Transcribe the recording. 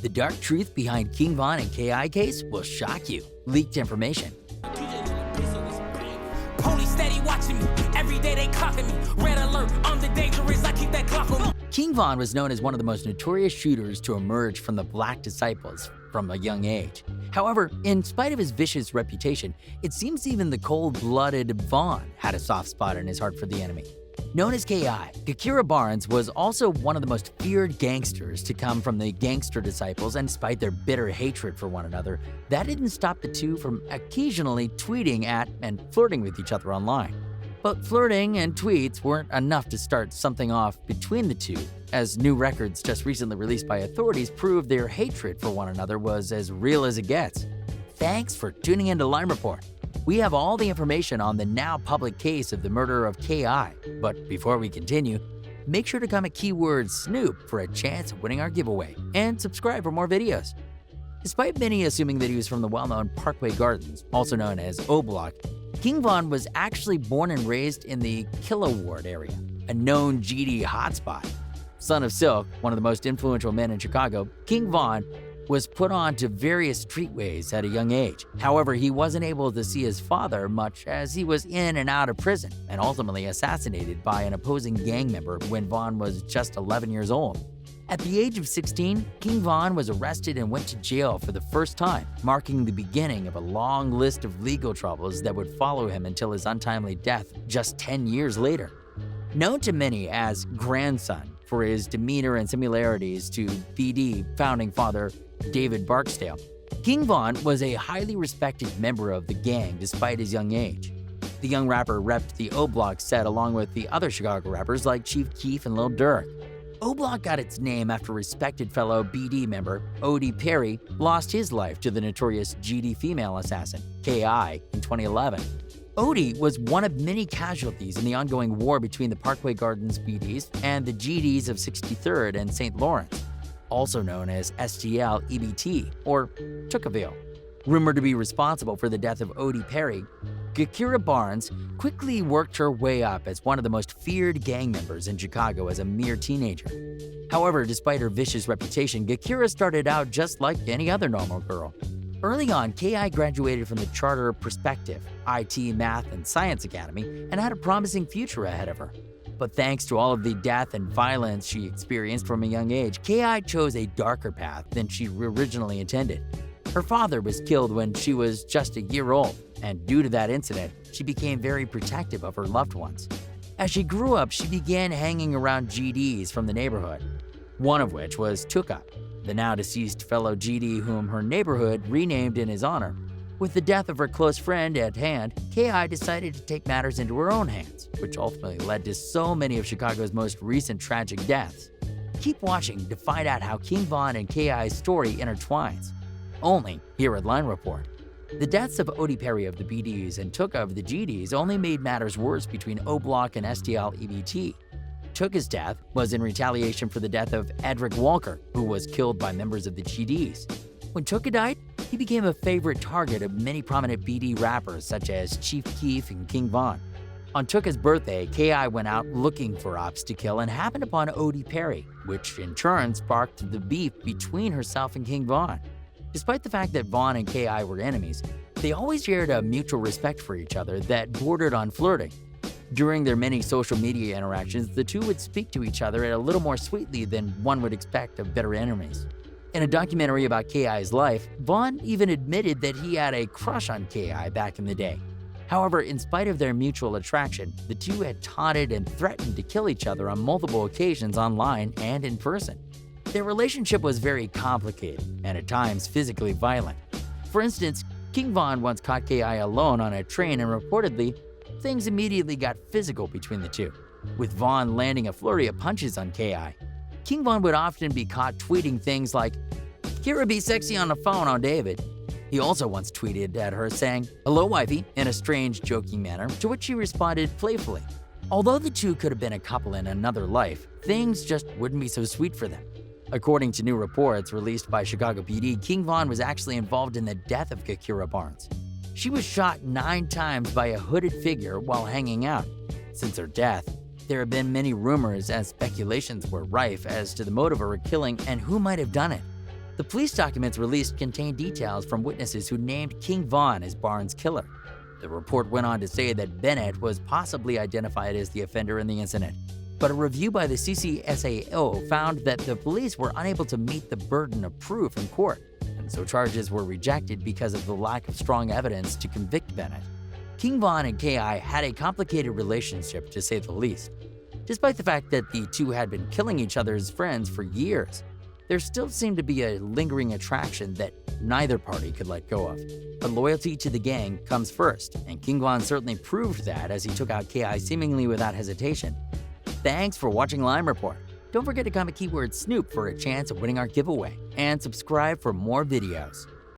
The dark truth behind King Von and KI case will shock you. Leaked information. Police steady watching me. Every day they clocking me. Red alert, I'm the dangerous. I keep that clock on me. King Von was known as one of the most notorious shooters to emerge from the Black Disciples from a young age. However, in spite of his vicious reputation, it seems even the cold-blooded Von had a soft spot in his heart for the enemy. Known as K.I., Gakira Barnes was also one of the most feared gangsters to come from the Gangster Disciples, and despite their bitter hatred for one another, that didn't stop the two from occasionally tweeting at and flirting with each other online. But flirting and tweets weren't enough to start something off between the two, as new records just recently released by authorities prove their hatred for one another was as real as it gets. Thanks for tuning in to Line Report. We have all the information on the now public case of the murder of K.I. But before we continue, make sure to comment keyword Snoop for a chance of winning our giveaway, and subscribe for more videos. Despite many assuming that he was from the well-known Parkway Gardens, also known as O Block, King Von was actually born and raised in the Killa Ward area, a known GD hotspot. Son of Silk, one of the most influential men in Chicago, King Von was put on to various streetways at a young age. However, he wasn't able to see his father much as he was in and out of prison and ultimately assassinated by an opposing gang member when Von was just 11 years old. At the age of 16, King Von was arrested and went to jail for the first time, marking the beginning of a long list of legal troubles that would follow him until his untimely death just 10 years later. Known to many as grandson for his demeanor and similarities to BD founding father David Barksdale, King Von was a highly respected member of the gang despite his young age. The young rapper repped the O Block set along with the other Chicago rappers like Chief Keef and Lil Durk. O Block got its name after respected fellow BD member Odie Perry lost his life to the notorious GD female assassin, K.I., in 2011. Odie was one of many casualties in the ongoing war between the Parkway Gardens BDs and the GDs of 63rd and St. Lawrence, also known as STL-EBT or Tookaville. Rumored to be responsible for the death of Odie Perry, Gakira Barnes quickly worked her way up as one of the most feared gang members in Chicago as a mere teenager. However, despite her vicious reputation, Gakira started out just like any other normal girl. Early on, K.I. graduated from the Charter Perspective, IT, Math, and Science Academy and had a promising future ahead of her. But thanks to all of the death and violence she experienced from a young age, K.I. chose a darker path than she originally intended. Her father was killed when she was just a year old, and due to that incident, she became very protective of her loved ones. As she grew up, she began hanging around GDs from the neighborhood, one of which was Tuka, the now-deceased fellow GD whom her neighborhood renamed in his honor. With the death of her close friend at hand, K.I. decided to take matters into her own hands, which ultimately led to so many of Chicago's most recent tragic deaths. Keep watching to find out how King Von and K.I.'s story intertwines. Only here at Line Report. The deaths of Odie Perry of the BDs and Tuka of the GDs only made matters worse between O Block and STL-EBT. Tuka's death was in retaliation for the death of Edric Walker, who was killed by members of the GDs. When Tuka died, he became a favorite target of many prominent BD rappers such as Chief Keef and King Von. On Tuka's birthday, K.I. went out looking for ops to kill and happened upon Odie Perry, which in turn sparked the beef between herself and King Von. Despite the fact that Von and K.I. were enemies, they always shared a mutual respect for each other that bordered on flirting. During their many social media interactions, the two would speak to each other a little more sweetly than one would expect of bitter enemies. In a documentary about K.I.'s life, Von even admitted that he had a crush on K.I. back in the day. However, in spite of their mutual attraction, the two had taunted and threatened to kill each other on multiple occasions online and in person. Their relationship was very complicated and at times physically violent. For instance, King Von once caught K.I. alone on a train and reportedly, things immediately got physical between the two, with Von landing a flurry of punches on K.I. King Von would often be caught tweeting things like, "Kira be sexy on the phone on David." He also once tweeted at her saying, "Hello, wifey," in a strange, joking manner, to which she responded playfully. Although the two could have been a couple in another life, things just wouldn't be so sweet for them. According to new reports released by Chicago PD, King Von was actually involved in the death of Gakira Barnes. She was shot 9 times by a hooded figure while hanging out. Since her death, there have been many rumors and speculations were rife as to the motive of her killing and who might have done it. The police documents released contained details from witnesses who named King Von as Barnes' killer. The report went on to say that Bennett was possibly identified as the offender in the incident, but a review by the CCSAO found that the police were unable to meet the burden of proof in court, and so charges were rejected because of the lack of strong evidence to convict Bennett. King Von and K.I. had a complicated relationship, to say the least. Despite the fact that the two had been killing each other's friends for years, there still seemed to be a lingering attraction that neither party could let go of. But loyalty to the gang comes first, and King Von certainly proved that as he took out K.I. seemingly without hesitation. Thanks for watching Lime Report. Don't forget to comment keyword Snoop for a chance of winning our giveaway, and subscribe for more videos.